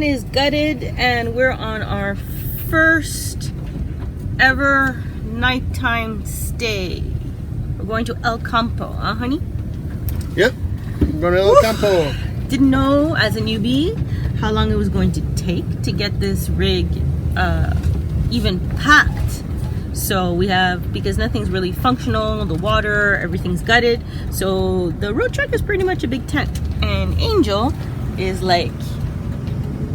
van is gutted and we're on our first ever nighttime stay. We're going to El Campo, huh, honey? Yep, we're going to El Campo. Didn't know as a newbie how long it was going to take to get this rig even packed. So we have, because nothing's really functional, the water, everything's gutted. So the Roadtrek is pretty much a big tent. And Angel is like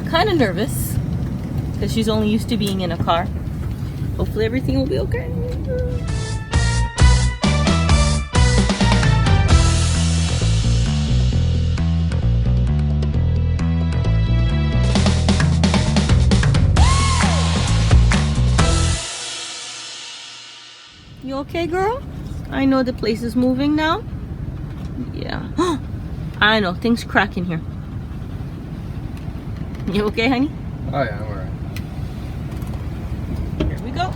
kind of nervous because she's only used to being in a car. Hopefully everything will be okay. You okay, girl? I know the place is moving now. Yeah. I know, things cracking here. You okay, honey? Oh yeah, I'm alright. Here we go.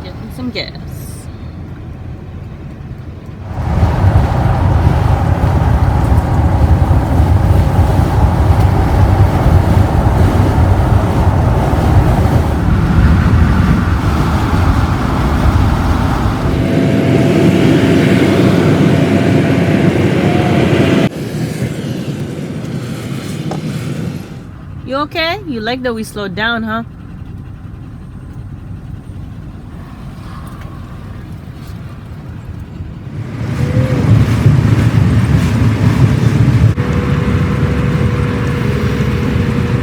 Getting some gas. You okay? You like that we slowed down, huh?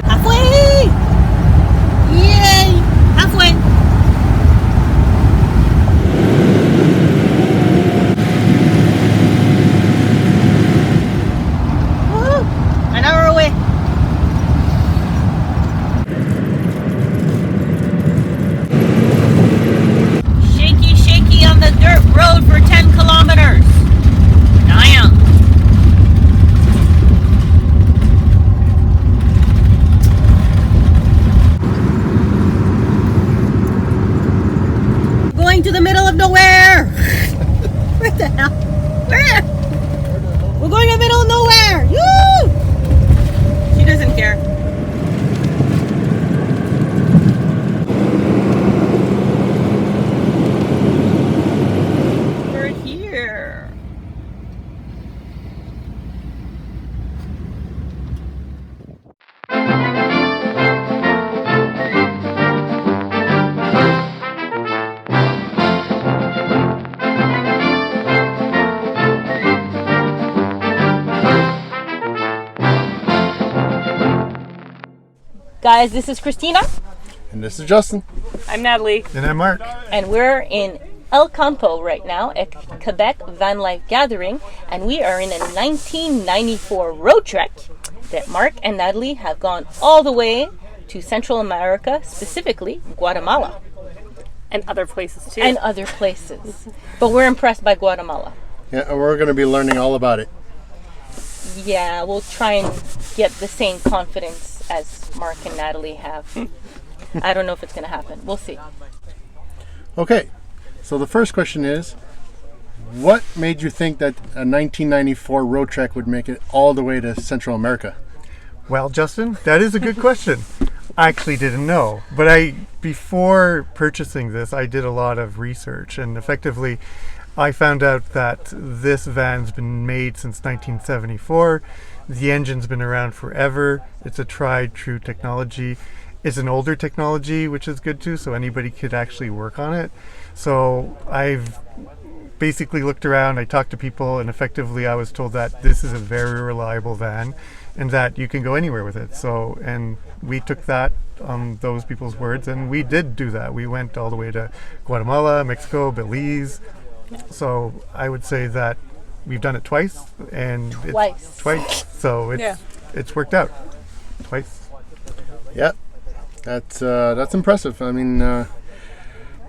Halfway! Yay! Halfway! Woo! An hour away. On the dirt road for 10 kilometers. Damn. Going to the middle of nowhere. Where the hell? Where? We're going to the middle of nowhere. Woo! She doesn't care. Guys, this is Christina. And this is Justin. I'm Natalie. And I'm Mark. And we're in El Campo right now at Quebec VanLife Gathering. And we are in a 1994 Roadtrek that Mark and Natalie have gone all the way to Central America, specifically Guatemala. And other places too. And other places. But we're impressed by Guatemala. Yeah, and we're going to be learning all about it. Yeah, we'll try and get the same confidence as Mark and Natalie have. I don't know if it's going to happen. We'll see. Okay, so the first question is, what made you think that a 1994 Roadtrek would make it all the way to Central America? Well, Justin, that is a good question. I actually didn't know, but before purchasing this, I did a lot of research, and effectively I found out that this van's been made since 1974. The engine's been around forever. It's a tried, true technology. It's an older technology, which is good too, so anybody could actually work on it. So I've basically looked around, I talked to people, and effectively I was told that this is a very reliable van and that you can go anywhere with it. So, and we took that on those people's words, and we did do that. We went all the way to Guatemala, Mexico, Belize. So I would say that we've done it twice, and twice. So it's worked out twice. Yeah, that's impressive. I mean,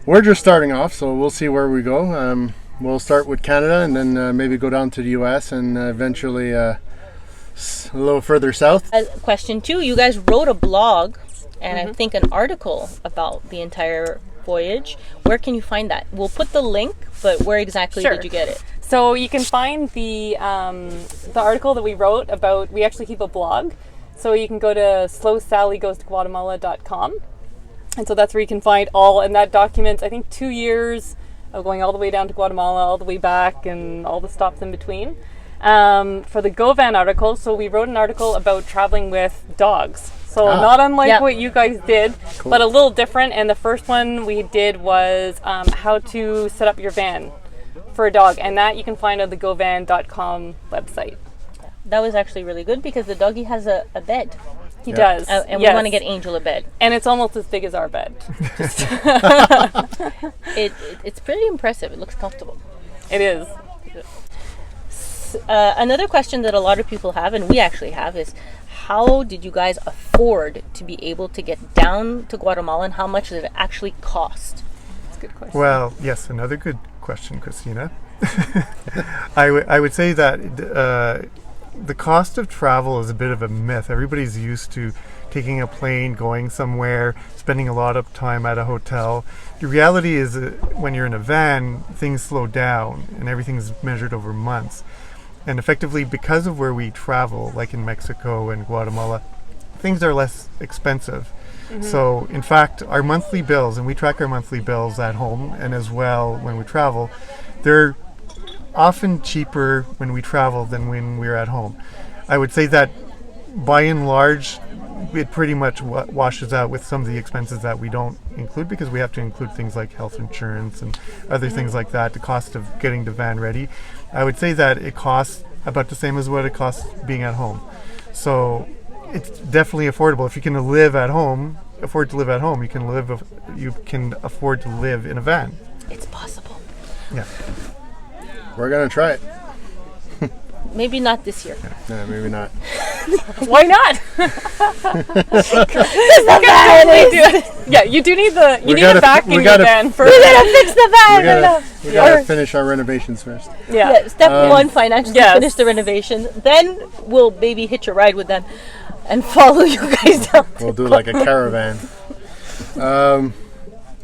we're just starting off, so we'll see where we go. We'll start with Canada, and then maybe go down to the U.S. and eventually a little further south. Question 2: you guys wrote a blog and I think an article about the entire voyage. where can you find that? We'll put the link, but where exactly Sure. did you get it? So you can find the article that we wrote about. We actually keep a blog, so you can go to slowsallygoestoguatemala.com, and so that's where you can find all. And that documents, I think, 2 years of going all the way down to Guatemala, all the way back, and all the stops in between. For the GoVan article, so we wrote an article about traveling with dogs. So not unlike what you guys did, but a little different. And the first one we did was how to set up your van for a dog, and that you can find on the govan.com website. That was actually really good because the doggy has a bed. He does. And we want to get Angel a bed. And it's almost as big as our bed. It's pretty impressive. It looks comfortable. It is. Another question that a lot of people have, and we actually have, is how did you guys afford to be able to get down to Guatemala, and how much did it actually cost? That's a good question. Well, yes, another good question, Christina. I would say that the cost of travel is a bit of a myth. Everybody's used to taking a plane, going somewhere, spending a lot of time at a hotel. The reality is that when you're in a van, things slow down and everything's measured over months. And effectively, because of where we travel, like in Mexico and Guatemala, things are less expensive. Mm-hmm. So, in fact, our monthly bills, and we track our monthly bills at home and as well when we travel, they're often cheaper when we travel than when we're at home. I would say that by and large, it pretty much washes out with some of the expenses that we don't include, because we have to include things like health insurance and other things like that, the cost of getting the van ready. I would say that it costs about the same as what it costs being at home. So it's definitely affordable. If you can afford to live at home, you can afford to live in a van. It's possible. Yeah. We're going to try it. Maybe not this year. No, maybe not. Why not? Yeah, you do need the vac in your van first. We gotta fix the van. We gotta finish our renovations first. Yeah. Step one, financially finish the renovation. Then we'll maybe hitch a ride with them and follow you guys down. We'll do like a caravan.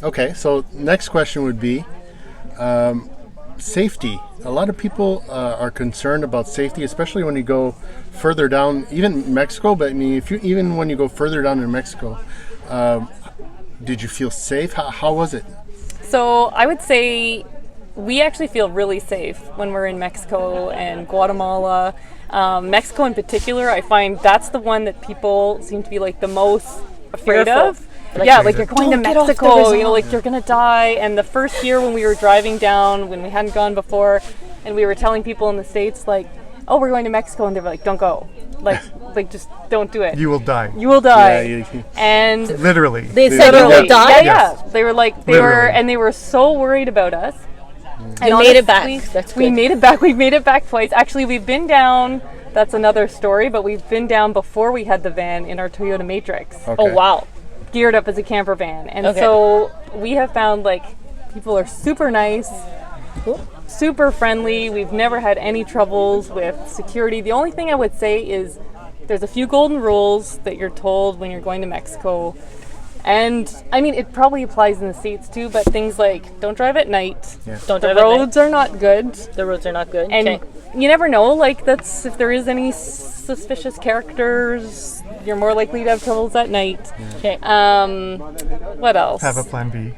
Okay, so next question would be safety. A lot of people are concerned about safety, especially when you go further down, even Mexico. But I mean, even when you go further down in Mexico, did you feel safe? How was it? So I would say we actually feel really safe when we're in Mexico and Guatemala. Mexico in particular, I find that's the one that people seem to be like the most afraid of. Like you're going to Mexico, like you're gonna die. And the first year when we were driving down, when we hadn't gone before, and we were telling people in the States, like, oh, we're going to Mexico, and they were like, don't go, like just don't do it. You will die. You will die. Yeah, and literally, they said you will die. Yeah. They were like, they were so worried about us. And we made it back. That's good. We made it back. We made it back twice. Actually, we've been down. That's another story. But we've been down before we had the van in our Toyota Matrix. Okay. Oh wow. Geared up as a camper van. And so we have found like people are super nice, super friendly. We've never had any troubles with security. The only thing I would say is there's a few golden rules that you're told when you're going to Mexico. And I mean, it probably applies in the States too, but things like don't drive at night. Yeah. The roads are not good. The roads are not good. And you never know, like that's if there is any suspicious characters, you're more likely to have troubles at night. Okay. What else? have a plan B.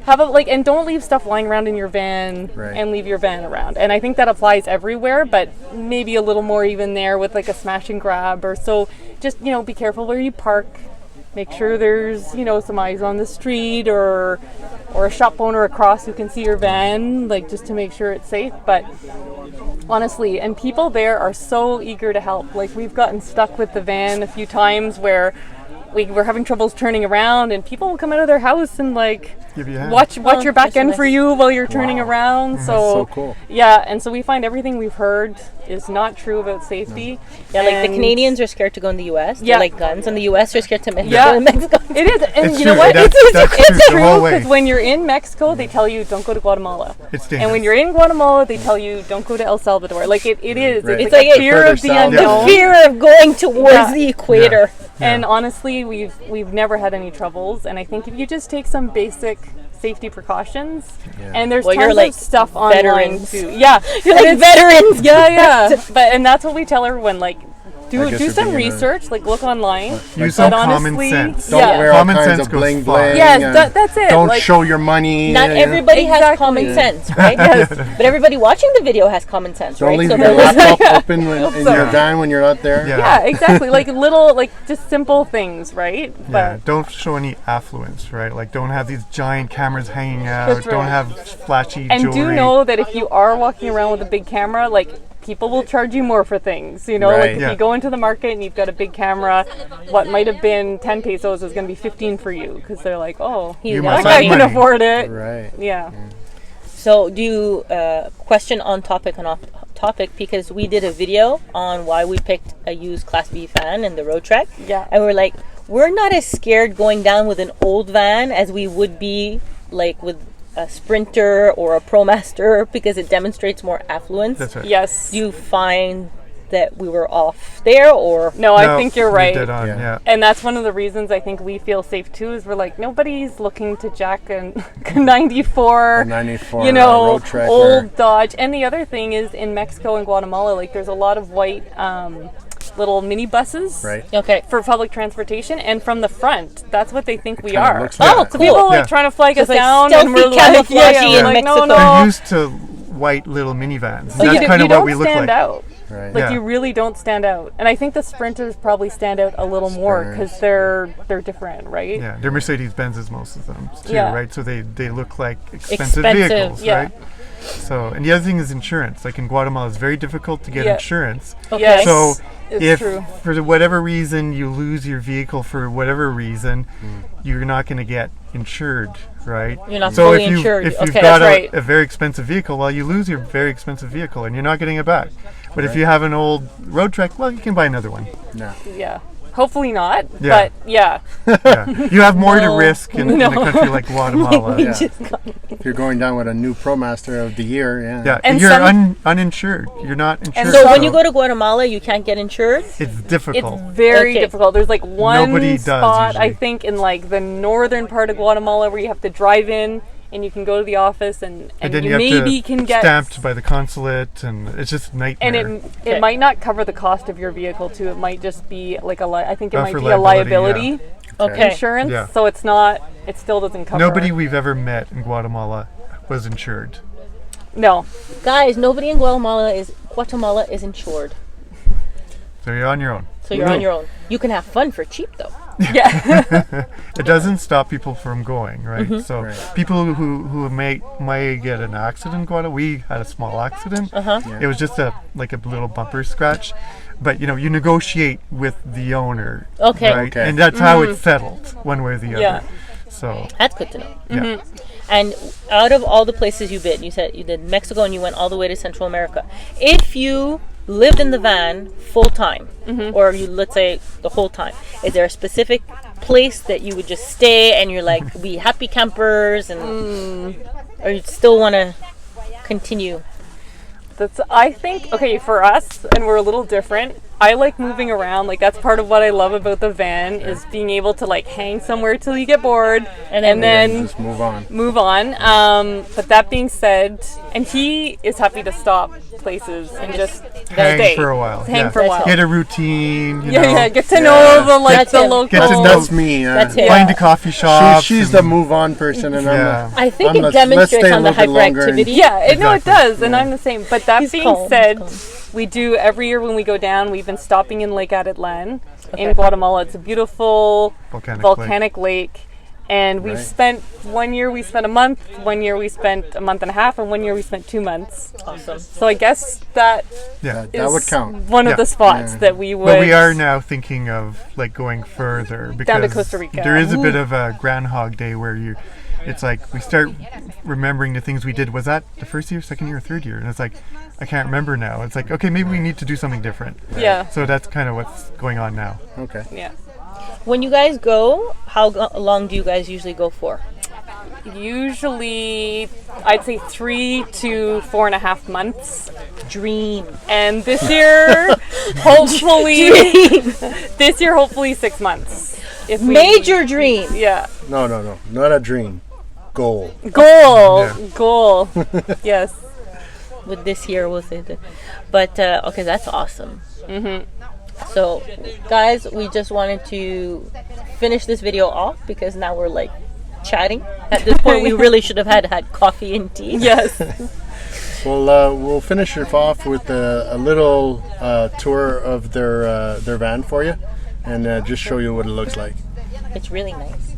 And don't leave stuff lying around in your van and leave your van around. And I think that applies everywhere, but maybe a little more even there with like a smash and grab or so. Just be careful where you park. Make sure there's some eyes on the street or a shop owner across who can see your van, like just to make sure it's safe. But honestly, and people there are so eager to help. Like we've gotten stuck with the van a few times where we were having troubles turning around, and people will come out of their house and like Give you a hand. watch your back end for you while you're turning around. So cool. Yeah, and so we find everything we've heard is not true about safety. Yeah, like the Canadians are scared to go in the U.S. They like guns, and the U.S. are scared to go in Mexico. It is, and It's you know true. what? It's the whole true way. because when you're in Mexico, they tell you don't go to Guatemala. It's And dangerous. when you're in Guatemala, they tell you don't go to El Salvador. Like it is. Right. It's It's like like a fear further of the south. unknown. The fear of going towards the equator. And honestly, we've never had any troubles. And I think if you just take some basic safety precautions. Yeah. And there's Well, tons you're like of stuff online veterans. too. Yeah, You're like veterans. yeah. And that's what we tell everyone. Like, I guess do you're some being research. Like, look online. Use But some common honestly, sense. Don't Yeah. wear all Common kinds sense of goes bling far. bling. Yes, and that's it. Don't Like, show your money. Not yeah. everybody has Exactly. common sense, right? But everybody watching the video has common sense, Don't right? leave So your there's- laptop open in your Yeah. van when you're not there. Yeah. Yeah, exactly. Like little, like just simple things, right? Yeah, don't show any affluence, right? Like, don't have these giant cameras hanging out. That's Don't right. have flashy And jewelry. do know that if you are walking around with a big camera, like people will charge you more for things. You know, Right. like if Yeah. you go into the market and you've got a big camera, what might have been 10 pesos is going to be 15 for you because they're like, oh, He's You got must that have guy can money. afford it. Right. Yeah. So do you question on topic and off topic, because we did a video on why we picked a used Class B van in the Roadtrek. Yeah. And we're like, we're not as scared going down with an old van as we would be like with a Sprinter or a ProMaster, because it demonstrates more affluence. That's right. Yes. Do you find that we were off there, or No, I think you're right. Dead on, Yeah. yeah. And that's one of the reasons I think we feel safe too, is we're like, nobody's looking to jack a 94, A 94 you know, Roadtrek old Dodge. And the other thing is in Mexico and Guatemala, like there's a lot of white little mini buses. Right. okay? For public transportation, and from the front, that's what they think we kinda are. looks like Oh, that. So cool. people are Yeah. like trying to flag Just us like down, and we're stealthy like, camouflagey we're in like, Mexico. no, They're no. used to white little minivans. So That's you kind of don't what we look stand like. out. Right. Like Yeah. you really don't stand out, and I think the Sprinters probably stand out a little more because they're different, right? Yeah, they're Mercedes Benzes, most of them too, Yeah. right? So they look like Expensive, vehicles, yeah. right? So, and the other thing is insurance. Like in Guatemala, it's very difficult to get Yeah. insurance. Okay. Yes, So it's if true. for whatever reason you lose your vehicle for whatever reason, you're not going to get insured, right? You're not so fully if you insured. if you've Okay, got that's right. a very expensive vehicle, well, you lose your very expensive vehicle and you're not getting it back. But if you have an old Roadtrek, well, you can buy another one. No. Yeah. Hopefully not, Yeah. but yeah. Yeah. You have more No. to risk in a country like Guatemala. Yeah. If you're going down with a new ProMaster of the year, yeah. Yeah, And you're some- uninsured. You're not insured. So when you go to Guatemala, you can't get insured. it's It's difficult. very Okay. difficult. There's like one Nobody does spot, I usually. think, in like the northern part of Guatemala where you have to drive in and you can go to the office and then you you have maybe to can get stamped by the consulate, and it's just a nightmare. and it might not cover the cost of your vehicle too. It might just be like I think it might for be a liability, liability Okay. insurance. Yeah. So it's not. It still doesn't cover. Nobody we've ever met in Guatemala was insured. No. Guys, nobody in Guatemala is insured. So you're on your own. So you're on your own. You can have fun for cheap though. Yeah. It doesn't stop people from going, right? So Right. people who may get an accident in Guatemala, we had a small accident. Yeah. It was just a little bumper scratch, but you negotiate with the owner, Okay. right? Okay. And that's how it's settled, one way or the other. Yeah. So That's good to know. yeah, And out of all the places you've been, you said you did Mexico and you went all the way to Central America. If you lived in the van full time, or you, let's say, the whole time, is there a specific place that you would just stay and you're like, be happy campers, and or you still want to continue? That's, I think, okay, for us, and we're a little different, I like moving around. Like, that's part of what I love about the van, is being able to, like, hang somewhere till you get bored, and then Just move on. move on. But that being said, and he is happy to stop places and just hang stay. for a while. Hang yeah. for a while. Get a routine. You Yeah, know, yeah, get to Yeah. know the, like, That's the him. local. Get to know- That's me. That's it. Find a coffee shop. She's the move on person, and Yeah. I think I'm it let's demonstrates stay a on the little bit longer and- hyperactivity. Yeah, no, it Exactly. does, and I'm the same. But that He's being calm, said, he's we do every year when we go down. We've been stopping in Lake Atitlan Okay. in Guatemala. It's a beautiful volcanic lake, and we've Right. spent 1 year. We spent a month. 1 year we spent a month and a half, and 1 year we spent 2 months. Awesome. So I guess that Yeah. that would is count. one Yeah. of the spots Yeah. that we would. But we are now thinking of like going further because Down to Costa Rica. there is a bit of a Groundhog Day where it's like we start remembering the things we did. Was that the first year, second year, or third year? And it's like, I can't remember now. It's like, okay, maybe we need to do something different. Yeah, So that's kind of what's going on now. Okay. yeah. When you guys go, how long do you guys usually go for? Usually, I'd say 3 to 4.5 months. Dream. And this year, hopefully, this year, hopefully 6 months. If we, Major dream. Yeah. No, not a dream. goal. Goal. Yes. With this here, we'll say that. But okay, that's awesome. So, guys, we just wanted to finish this video off because now we're like chatting. At this point, we really should have had coffee and tea. Yes. Well, we'll finish it off with a little tour of their van for you, and just show you what it looks like. It's really nice.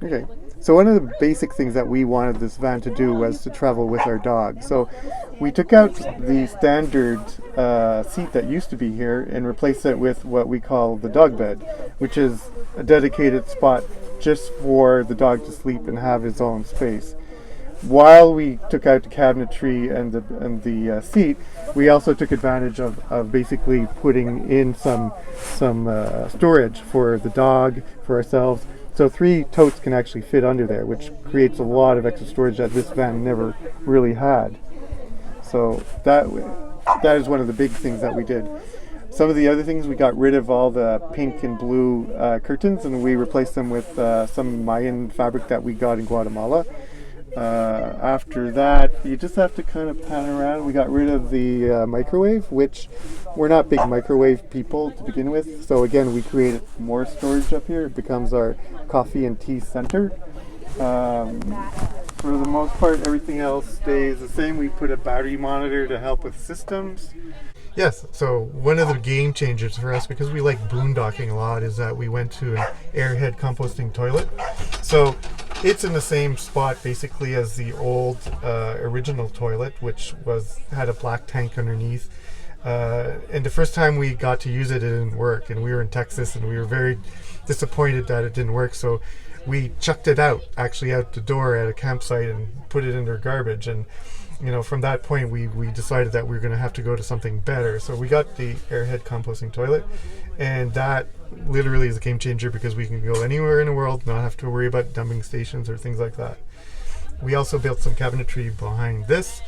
Okay, so one of the basic things that we wanted this van to do was to travel with our dog. So we took out the standard seat that used to be here and replaced it with what we call the dog bed, which is a dedicated spot just for the dog to sleep and have his own space. While we took out the cabinetry and the seat, we also took advantage of basically putting in some storage for the dog, for ourselves. So 3 totes can actually fit under there, which creates a lot of extra storage that this van never really had. So that is one of the big things that we did. Some of the other things, we got rid of all the pink and blue curtains, and we replaced them with some Mayan fabric that we got in Guatemala. After that, you just have to kind of pan around. We got rid of the microwave, which we're not big microwave people to begin with. So again, we created more storage up here. It becomes our coffee and tea center. For the most part, everything else stays the same. We put a battery monitor to help with systems. Yes, so one of the game changers for us, because we like boondocking a lot, is that we went to an airhead composting toilet. So it's in the same spot basically as the old original toilet, which had a black tank underneath. And the first time we got to use it, it didn't work. And we were in Texas and we were very disappointed that it didn't work. So we chucked it out the door at a campsite and put it in their garbage. And from that point, we decided that we were going to have to go to something better. So we got the airhead composting toilet, and that literally is a game changer because we can go anywhere in the world, not have to worry about dumping stations or things like that. We also built some cabinetry behind this.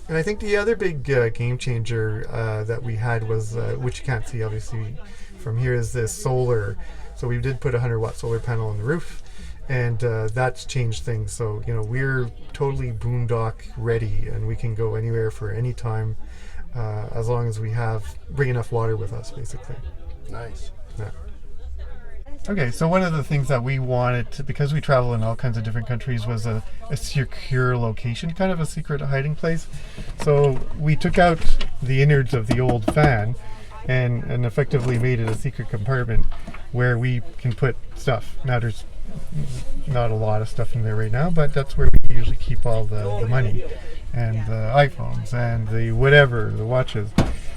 And I think the other big game changer that we had was, which you can't see obviously from here, is this solar. So we did put a 100-watt solar panel on the roof. And that's changed things. So, we're totally boondock ready, and we can go anywhere for any time as long as we bring enough water with us, basically. Nice. Yeah. Okay, so one of the things that we wanted to, because we travel in all kinds of different countries, was a secure location, kind of a secret hiding place. So we took out the innards of the old fan and effectively made it a secret compartment where we can put stuff. Now there's not a lot of stuff in there right now, but that's where we usually keep all the money and the iPhones and the watches.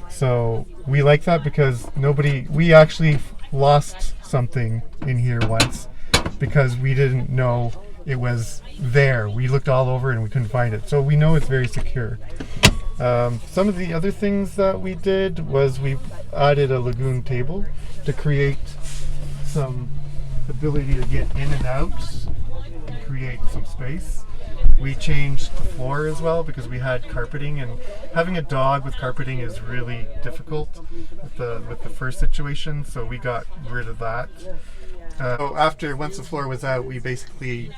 So we like that because we actually lost something in here once because we didn't know it was there. We looked all over and we couldn't find it. So we know it's very secure. Some of the other things that we did was we added a lagoon table to create some ability to get in and out and create some space. We changed the floor as well because we had carpeting, and having a dog with carpeting is really difficult with the first situation, so we got rid of that. So once the floor was out, we basically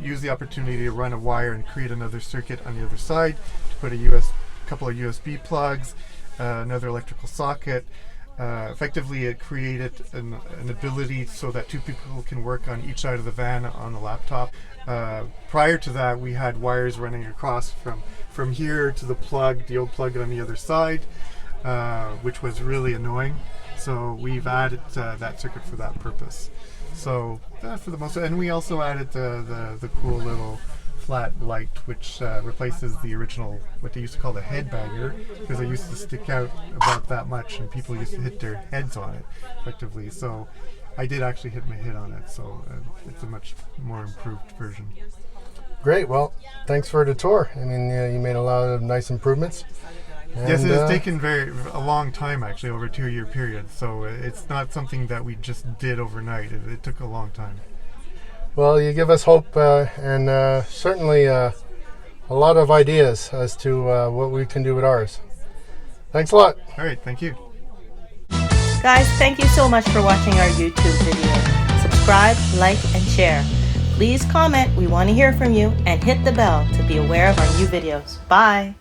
used the opportunity to run a wire and create another circuit on the other side to put a couple of USB plugs, another electrical socket. Effectively, it created an ability so that 2 people can work on each side of the van on a laptop. Prior to that, we had wires running across from here to the old plug on the other side, which was really annoying. So we've added that circuit for that purpose. So that for the most part. And we also added the cool little flat light, which replaces the original, what they used to call the head bagger, because it used to stick out about that much and people used to hit their heads on it effectively. So I did actually hit my head on it, so it's a much more improved version. Great. Well, thanks for the tour. I mean, you made a lot of nice improvements. Yes, it has taken a long time, actually, over a 2-year period. So it's not something that we just did overnight. It took a long time. Well, you give us hope and certainly a lot of ideas as to what we can do with ours. Thanks a lot. All right, thank you. Guys, thank you so much for watching our YouTube video. Subscribe, like, and share. Please comment, we want to hear from you, and hit the bell to be aware of our new videos. Bye!